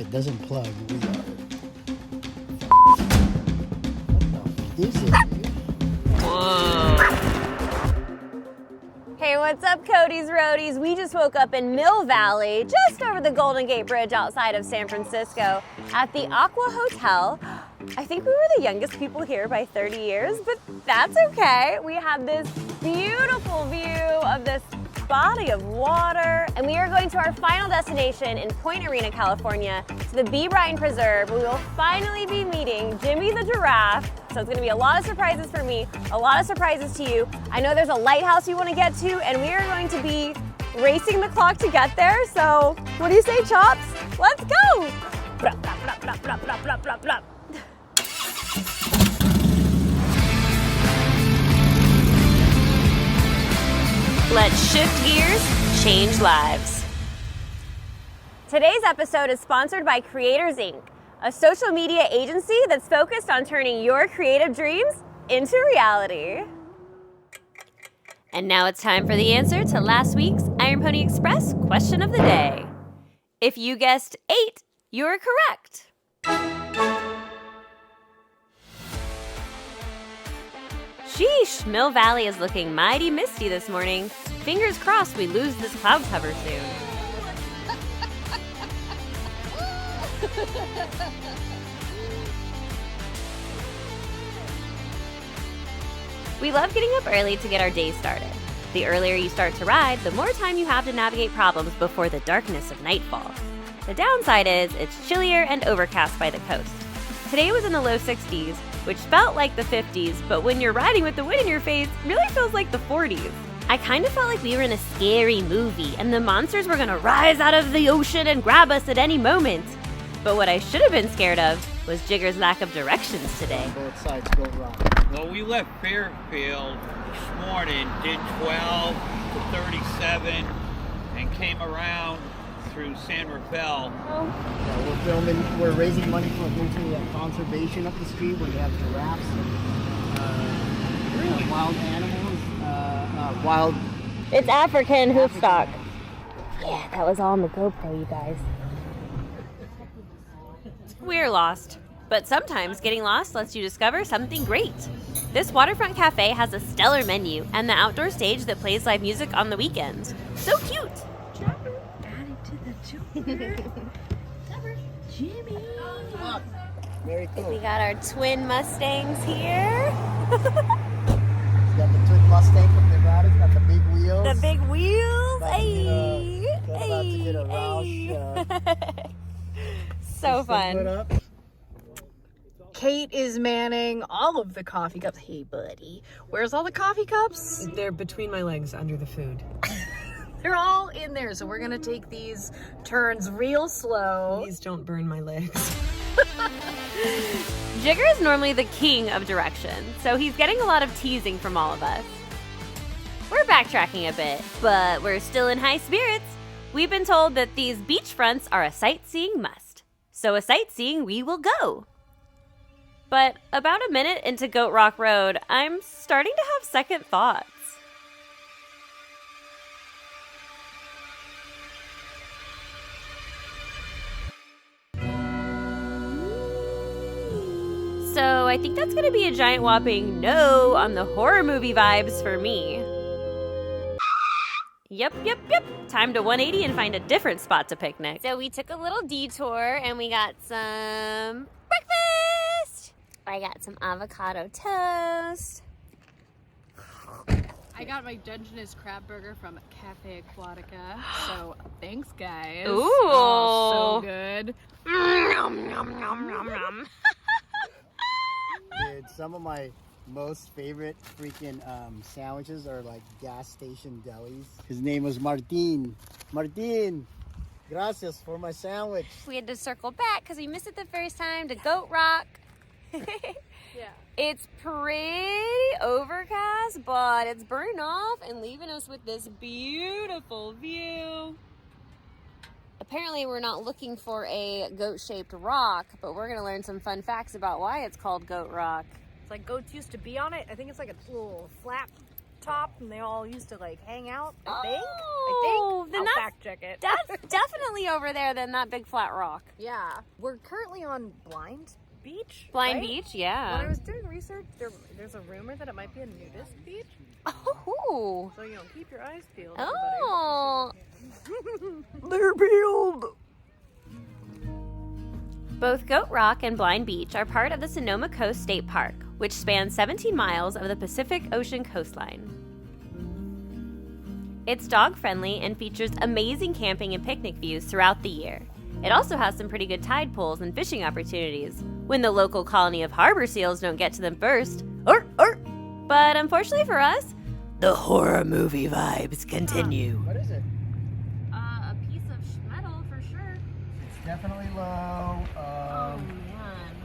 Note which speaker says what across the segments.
Speaker 1: it doesn't plug. What the is it?
Speaker 2: Whoa. Hey, what's up, Cody's Roadies? We just woke up in Mill Valley, just over the Golden Gate Bridge outside of San Francisco, at the Aqua Hotel. I think we were the youngest people here by 30 years, but that's okay. We have this beautiful view of this body of water, and we are going to our final destination in Point Arena, California, to the B Bryan Preserve. We will finally be meeting Jimmy the Giraffe, so it's going to be a lot of surprises for me, a lot of surprises to you. I know there's a lighthouse you want to get to, and we are going to be racing the clock to get there, so what do you say, Chops? Let's go! Blah, blah, blah, blah, blah, blah, blah, blah, blah. Let's shift gears, change lives. Today's episode is sponsored by Creators Inc., a social media agency that's focused on turning your creative dreams into reality. And now it's time for the answer to last week's Iron Pony Express question of the day. If you guessed 8, you're correct. Sheesh, Mill Valley is looking mighty misty this morning. Fingers crossed we lose this cloud cover soon. We love getting up early to get our day started. The earlier you start to ride, the more time you have to navigate problems before the darkness of nightfall. The downside is it's chillier and overcast by the coast. Today was in the low 60s, which felt like the 50s, but when you're riding with the wind in your face, really feels like the 40s. I kind of felt like we were in a scary movie and the monsters were gonna rise out of the ocean and grab us at any moment. But what I should have been scared of was Jigger's lack of directions today.
Speaker 1: Both sides go wrong.
Speaker 3: Well, we left Fairfield this morning, did 12 to 37, and came around through San Rafael.
Speaker 1: Yeah, we're raising money for a conservation up the street where they have giraffes and wild animals, wild...
Speaker 2: It's African hoof stock. Yeah, that was all on the GoPro, you guys. We're lost, but sometimes getting lost lets you discover something great. This waterfront cafe has a stellar menu and the outdoor stage that plays live music on the weekends. So cute! Jimmy!
Speaker 1: Very cool.
Speaker 2: We got our twin Mustangs here.
Speaker 1: Got the twin Mustang from Nevada. Got the big wheels.
Speaker 2: The big wheels.
Speaker 1: About to get a Roush.
Speaker 2: So fun.
Speaker 4: Kate is manning all of the coffee cups. Hey, buddy. Where's all the coffee cups?
Speaker 5: They're between my legs under the food.
Speaker 4: They're all in there, so we're gonna take these turns real slow.
Speaker 5: Please don't burn my legs.
Speaker 2: Jigger is normally the king of direction, so he's getting a lot of teasing from all of us. We're backtracking a bit, but we're still in high spirits. We've been told that these beachfronts are a sightseeing must, so a sightseeing we will go. But about a minute into Goat Rock Road, I'm starting to have second thoughts. So I think that's gonna be a giant whopping no on the horror movie vibes for me. Yep. Time to 180 and find a different spot to picnic. So we took a little detour and we got some breakfast. I got some avocado toast.
Speaker 6: I got my Dungeness crab burger from Café Aquatica. So thanks, guys.
Speaker 2: Ooh.
Speaker 6: Oh, so good.
Speaker 2: Nom, nom, nom, nom, nom.
Speaker 1: Dude, some of my most favorite freaking sandwiches are like gas station delis. His name was Martin. Martin, gracias for my sandwich.
Speaker 2: We had to circle back because we missed it the first time to Goat Rock.
Speaker 6: Yeah.
Speaker 2: It's pretty overcast, but it's burning off and leaving us with this beautiful view. Apparently we're not looking for a goat-shaped rock, but we're going to learn some fun facts about why it's called Goat Rock.
Speaker 4: It's like goats used to be on it. I think it's like a little flat top, and they all used to like hang out. I think.
Speaker 2: Then
Speaker 4: I'll
Speaker 2: that
Speaker 4: fact fact check it.
Speaker 2: That's definitely over there than that big flat rock.
Speaker 4: Yeah. We're currently on Blind Beach.
Speaker 2: Blind
Speaker 4: right?
Speaker 2: Beach,
Speaker 4: When
Speaker 2: yeah.
Speaker 4: I was doing research, there's a rumor that it might be a nudist beach.
Speaker 2: Oh.
Speaker 4: So, keep your eyes peeled.
Speaker 2: Oh.
Speaker 4: They're peeled.
Speaker 2: Both Goat Rock and Blind Beach are part of the Sonoma Coast State Park, which spans 17 miles of the Pacific Ocean coastline. It's dog-friendly and features amazing camping and picnic views throughout the year. It also has some pretty good tide pools and fishing opportunities, when the local colony of harbor seals don't get to them first. But unfortunately for us, the horror movie vibes continue.
Speaker 1: What is it?
Speaker 2: A piece of metal for sure.
Speaker 1: It's definitely low.
Speaker 2: Man.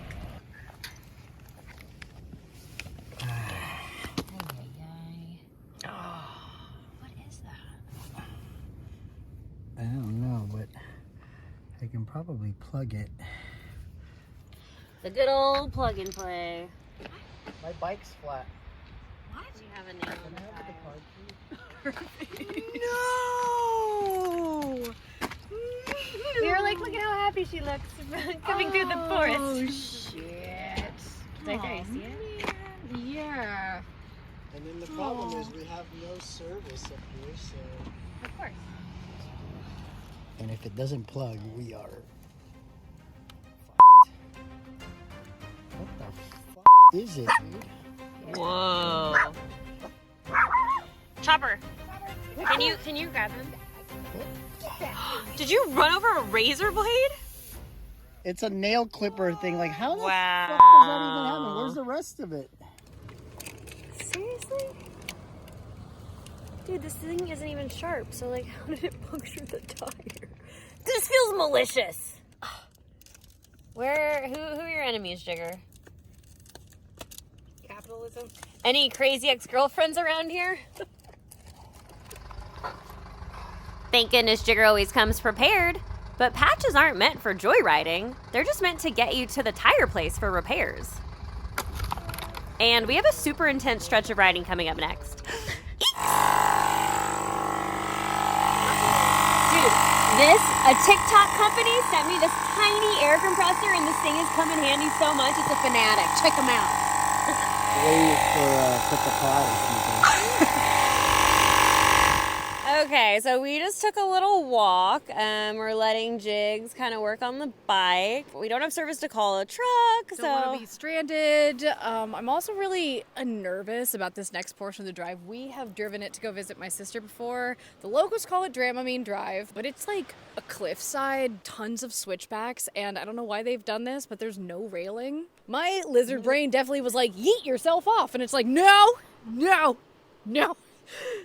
Speaker 2: What is that?
Speaker 1: I don't know, but I can probably plug it.
Speaker 2: The good old plug and play.
Speaker 1: My bike's flat.
Speaker 2: Why did you have a nail in the tire?
Speaker 4: No!
Speaker 2: We were like, look at how happy she looks coming through the forest.
Speaker 4: Oh, shit.
Speaker 2: Right there, you see it?
Speaker 4: Yeah.
Speaker 1: And then the problem is we have no service up here, so.
Speaker 2: Of course.
Speaker 1: And if it doesn't plug, we are What the fuck is it, dude?
Speaker 2: Whoa. Chopper. Can you grab him? Did you run over a razor blade?
Speaker 1: It's a nail clipper thing. Like, how the
Speaker 2: Wow.
Speaker 1: fuck does that even happen? Where's the rest of it?
Speaker 2: Seriously? Dude, this thing isn't even sharp, so like, how did it puncture the tire? This feels malicious. Who are your enemies, Jigger?
Speaker 4: Capitalism.
Speaker 2: Any crazy ex-girlfriends around here? Thank goodness Jigger always comes prepared. But patches aren't meant for joyriding. They're just meant to get you to the tire place for repairs. And we have a super intense stretch of riding coming up next. Dude, a TikTok company sent me this tiny air compressor, and this thing has come in handy so much. It's a Fanatic. Check them out.
Speaker 1: Wait for put the pot or something.
Speaker 2: Okay, so we just took a little walk. We're letting Jigs kind of work on the bike. We don't have service to call a truck,
Speaker 4: Don't want to be stranded. I'm also really nervous about this next portion of the drive. We have driven it to go visit my sister before. The locals call it Dramamine Drive, but it's like a cliffside, tons of switchbacks, and I don't know why they've done this, but there's no railing. My lizard brain definitely was like, yeet yourself off, and it's like, no.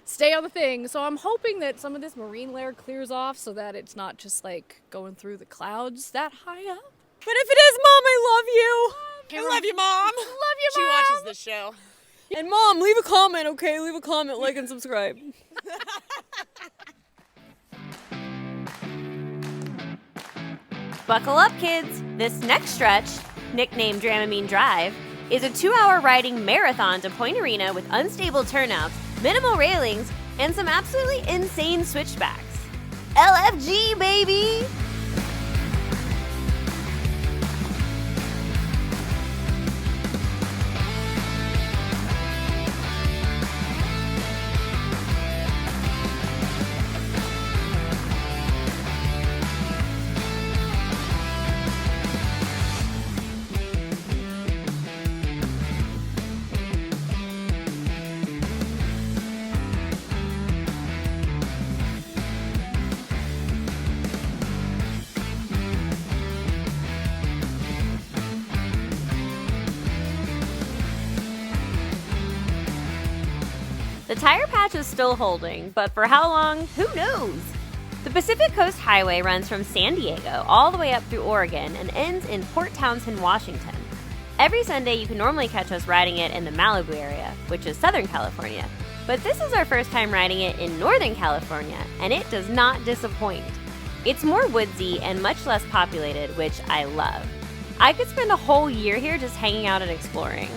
Speaker 4: Stay on the thing. So I'm hoping that some of this marine layer clears off so that it's not just like going through the clouds that high up. But if it is, Mom, I love you.
Speaker 2: I love you, Mom.
Speaker 4: Love you,
Speaker 2: She
Speaker 4: Mom.
Speaker 2: watches this show. And Mom, leave a comment, okay? Leave a comment, like, and subscribe. Buckle up, kids. This next stretch, nicknamed Dramamine Drive, is a 2-hour riding marathon to Point Arena with unstable turnouts, minimal railings, and some absolutely insane switchbacks. LFG, baby! The tire patch is still holding, but for how long, who knows? The Pacific Coast Highway runs from San Diego all the way up through Oregon and ends in Port Townsend, Washington. Every Sunday you can normally catch us riding it in the Malibu area, which is Southern California. But this is our first time riding it in Northern California, and it does not disappoint. It's more woodsy and much less populated, which I love. I could spend a whole year here just hanging out and exploring.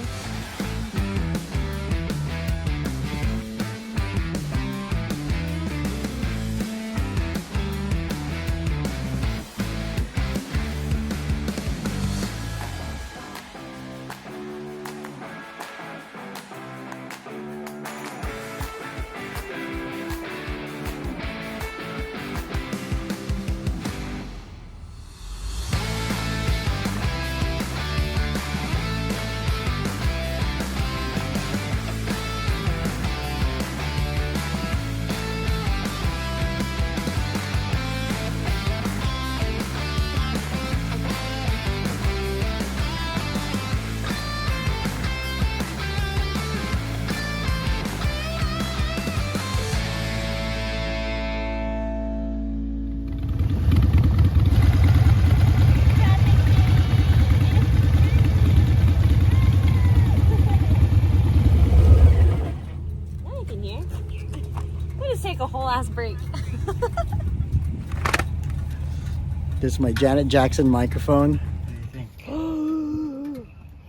Speaker 1: This is my Janet Jackson microphone.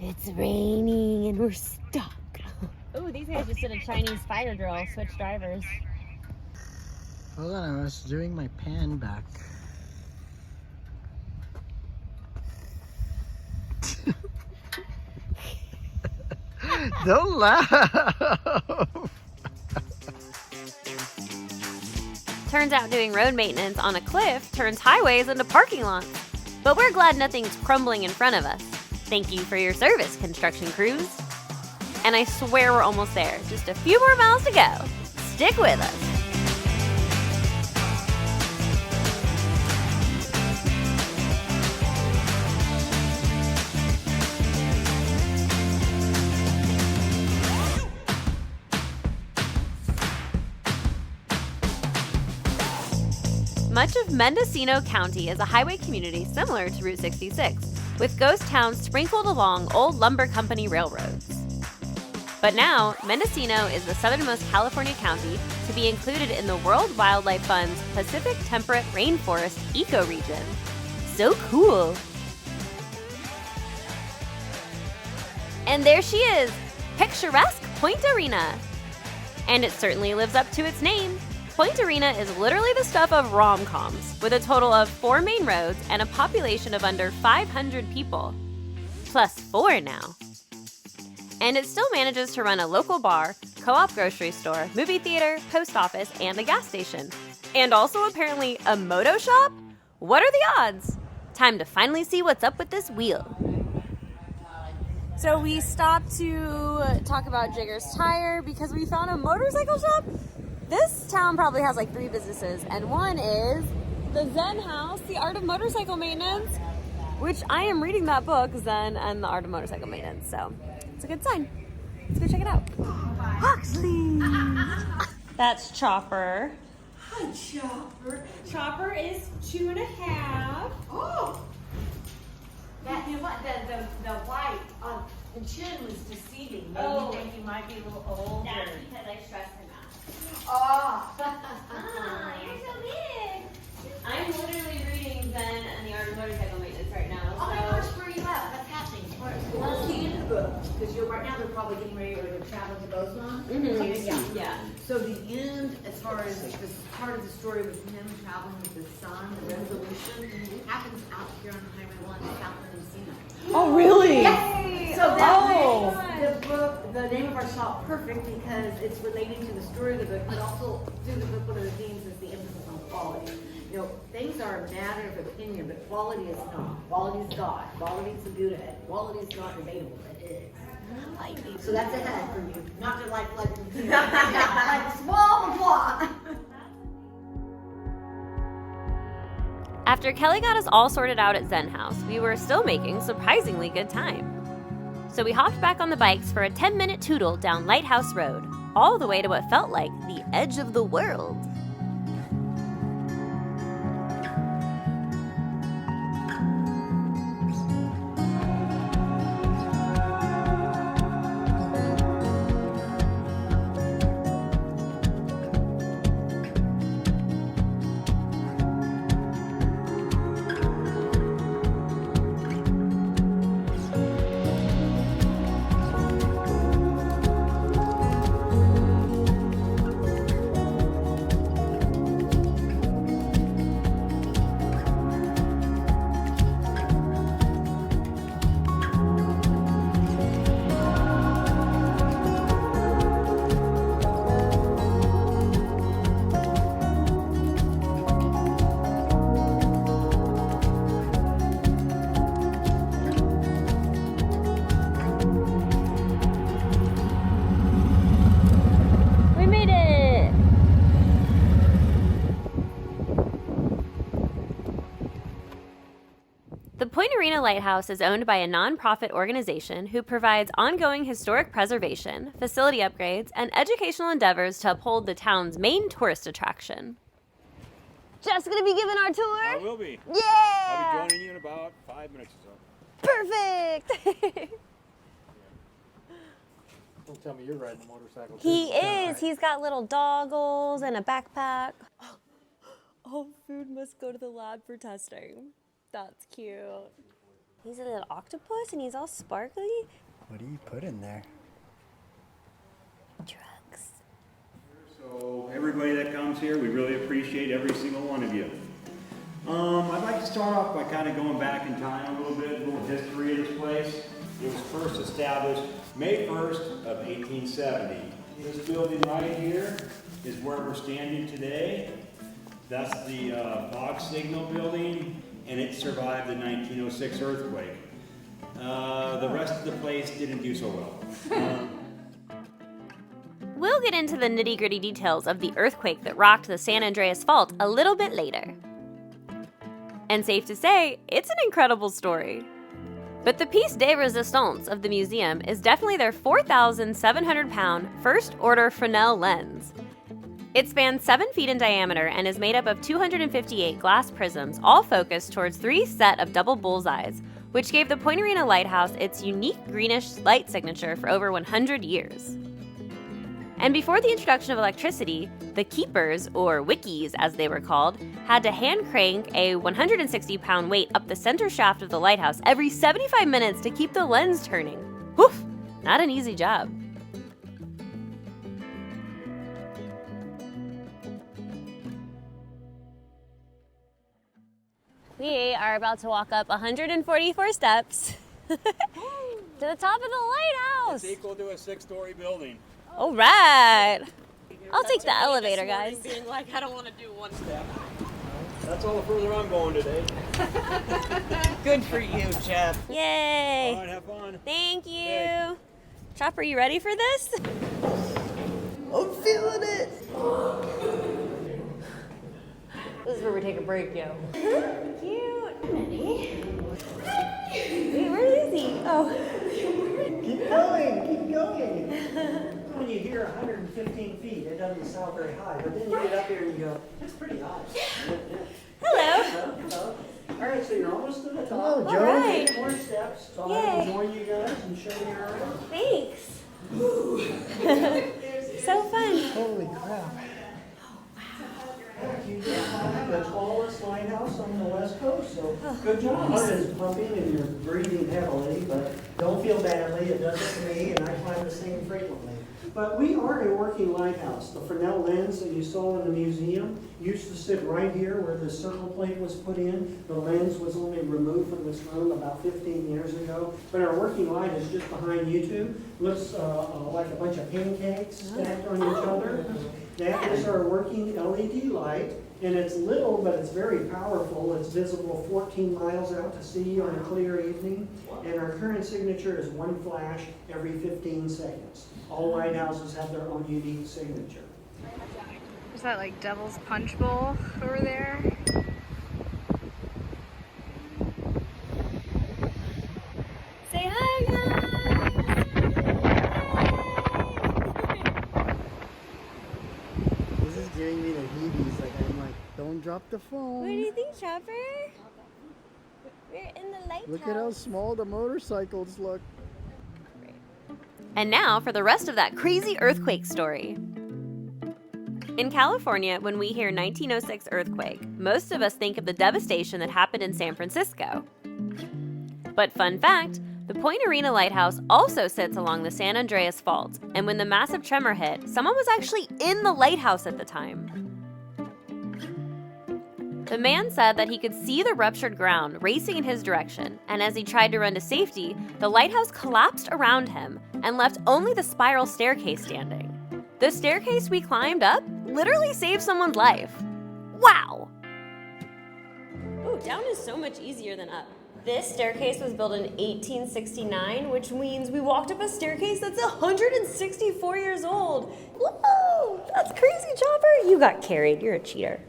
Speaker 2: It's raining and we're stuck. Oh, these guys just did a Chinese fire drill. Switch drivers.
Speaker 1: Hold on, I was doing my pan back. Don't laugh.
Speaker 2: Turns out doing road maintenance on a cliff turns highways into parking lots. But we're glad nothing's crumbling in front of us. Thank you for your service, construction crews. And I swear we're almost there. Just a few more miles to go. Stick with us. Much of Mendocino County is a highway community similar to Route 66, with ghost towns sprinkled along old lumber company railroads. But now, Mendocino is the southernmost California county to be included in the World Wildlife Fund's Pacific Temperate Rainforest ecoregion. So cool! And there she is, picturesque Point Arena. And it certainly lives up to its name. Point Arena is literally the stuff of rom-coms, with a total of 4 main roads and a population of under 500 people. Plus 4 now. And it still manages to run a local bar, co-op grocery store, movie theater, post office, and a gas station. And also apparently a moto shop? What are the odds? Time to finally see what's up with this wheel. So we stopped to talk about Jigger's Tire because we found a motorcycle shop. This town probably has like 3 businesses, and one is the Zen House, The Art of Motorcycle Maintenance, which I am reading that book, Zen and the Art of Motorcycle Maintenance, so it's a good sign. Let's go check it out. Huxley! That's Chopper.
Speaker 7: Hi, Chopper. Chopper is 2.5. Oh! That, you know what, the white on the chin was deceiving. Made me think he might be a little older.
Speaker 2: That's because I stressed him out.
Speaker 7: Oh!
Speaker 2: You're so big! I'm literally reading Zen and the Art of Motorcycle Maintenance right now.
Speaker 7: Oh my gosh, where are you at? What's happening? What's the end of the book? Because right now they're probably getting ready to travel to Bozeman.
Speaker 2: Mm-hmm.
Speaker 7: Yeah. So the end, as far as this part of the story with him traveling with his son, the resolution, happens out here on Highway 1 in South Mendocino.
Speaker 5: Oh, really?
Speaker 7: Yes. So that makes the book, the name of our shop, perfect because it's relating to the story of the book, but also through the book, one of the themes is the emphasis on quality. You know, things are a matter of opinion, but quality is not. Quality is God. Quality is the Buddha. Quality is not debatable. It is. So that's ahead for you. Not to like swallow the plot.
Speaker 2: After Kelly got us all sorted out at Zen House, we were still making surprisingly good time. So we hopped back on the bikes for a 10-minute tootle down Lighthouse Road, all the way to what felt like the edge of the world. The Point Arena Lighthouse is owned by a nonprofit organization who provides ongoing historic preservation, facility upgrades, and educational endeavors to uphold the town's main tourist attraction. Just gonna be giving our tour?
Speaker 8: I will be.
Speaker 2: Yeah!
Speaker 8: I'll be joining you in about 5 minutes or so.
Speaker 2: Perfect!
Speaker 1: Don't tell me you're riding a motorcycle.
Speaker 2: He is. He's got little goggles and a backpack. Everyone must go to the lab for testing. That's cute. He's a little octopus and he's all sparkly.
Speaker 1: What do you put in there?
Speaker 2: Drugs.
Speaker 8: So everybody that comes here, we really appreciate every single one of you. I'd like to start off by kind of going back in time a little bit, a little history of this place. It was first established May 1st of 1870. This building right here is where we're standing today. That's the fog signal building, and it survived the 1906 earthquake. The rest of the place didn't do so well.
Speaker 2: We'll get into the nitty-gritty details of the earthquake that rocked the San Andreas Fault a little bit later. And safe to say, it's an incredible story. But the piece de resistance of the museum is definitely their 4,700-pound first-order Fresnel Lens. It spans 7 feet in diameter and is made up of 258 glass prisms, all focused towards 3 sets of double bullseyes, which gave the Point Arena Lighthouse its unique greenish light signature for over 100 years. And before the introduction of electricity, the keepers, or wickies as they were called, had to hand crank a 160-pound weight up the center shaft of the lighthouse every 75 minutes to keep the lens turning. Woof! Not an easy job. We are about to walk up 144 steps to the top of the lighthouse.
Speaker 8: It's equal to a 6-story building.
Speaker 2: All right. I'll take the elevator, guys.
Speaker 5: Being like, I don't want to do one step.
Speaker 8: That's all the further I'm going today.
Speaker 5: Good for you, Jeff.
Speaker 2: Yay.
Speaker 8: All right, have fun.
Speaker 2: Thank you.
Speaker 8: Yay.
Speaker 2: Chopper, you ready for this?
Speaker 1: I'm feeling it.
Speaker 2: This is where we take a break, yo. Cute. Ready? Wait, where is he? Oh.
Speaker 1: Keep going, keep going. When you hear 115 feet, it doesn't sound very high, but then you get up here and you go, it's pretty high.
Speaker 2: Hello.
Speaker 1: Hello. All right, so you're almost to the top.
Speaker 2: Hello, Joe. All right.
Speaker 1: 8 more steps, so I
Speaker 2: Yay.
Speaker 1: can join you guys and show you around.
Speaker 2: Thanks. So fun.
Speaker 1: Holy crap. You just climbed the tallest lighthouse on the west coast, so good job. Heart is pumping and you're breathing heavily, but don't feel badly. It does it to me, and I climb the same frequently. But we are a working lighthouse. The Fresnel Lens that you saw in the museum used to sit right here where the circle plate was put in. The lens was only removed from this room about 15 years ago. But our working light is just behind you two. Looks like a bunch of pancakes stacked on each other. That is our working LED light, and it's little, but it's very powerful. It's visible 14 miles out to sea on a clear evening, and our current signature is 1 flash every 15 seconds. All lighthouses have their own unique signature.
Speaker 6: Is that like Devil's Punch Bowl over there?
Speaker 2: Say hi, guys.
Speaker 1: This is giving me the heebies. Like, I'm like, don't drop the phone.
Speaker 2: What do you think, Chopper? We're in the lighthouse.
Speaker 1: Look at how small the motorcycles look.
Speaker 2: And now for the rest of that crazy earthquake story. In California, when we hear 1906 earthquake, most of us think of the devastation that happened in San Francisco. But fun fact, the Point Arena Lighthouse also sits along the San Andreas Fault, and when the massive tremor hit, someone was actually in the lighthouse at the time. The man said that he could see the ruptured ground racing in his direction, and as he tried to run to safety, the lighthouse collapsed around him and left only the spiral staircase standing. The staircase we climbed up literally saved someone's life. Wow! Ooh, down is so much easier than up. This staircase was built in 1869, which means we walked up a staircase that's 164 years old. Whoa! That's crazy, Chopper! You got carried. You're a cheater.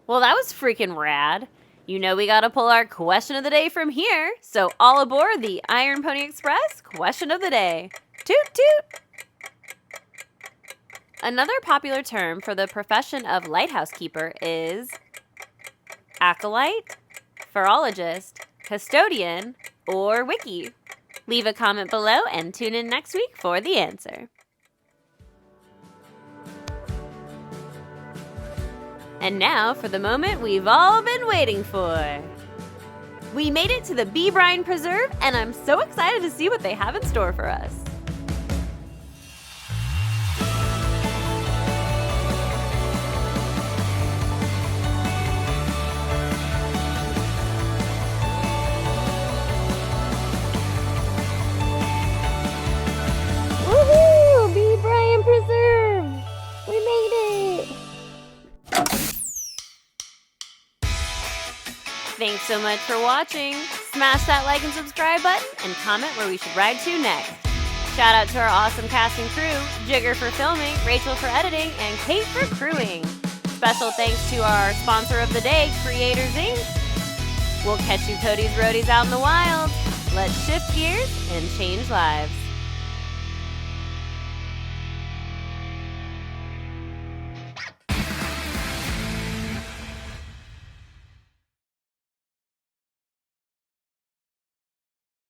Speaker 2: Well, that was freaking rad. You know we gotta pull our question of the day from here, so all aboard the Iron Pony Express question of the day. Toot toot! Another popular term for the profession of lighthouse keeper is acolyte, phrenologist, custodian, or wiki. Leave a comment below and tune in next week for the answer. And now for the moment we've all been waiting for. We made it to the B Bryan Preserve, and I'm so excited to see what they have in store for us. Woohoo! B Bryan Preserve! We made it! Thanks so much for watching. Smash that like and subscribe button and comment where we should ride to next. Shout out to our awesome cast and crew, Jigger for filming, Rachael for editing, and Kate for crewing. Special thanks to our sponsor of the day, Creators Inc. We'll catch you Cody's Roadies out in the wild. Let's shift gears and change lives.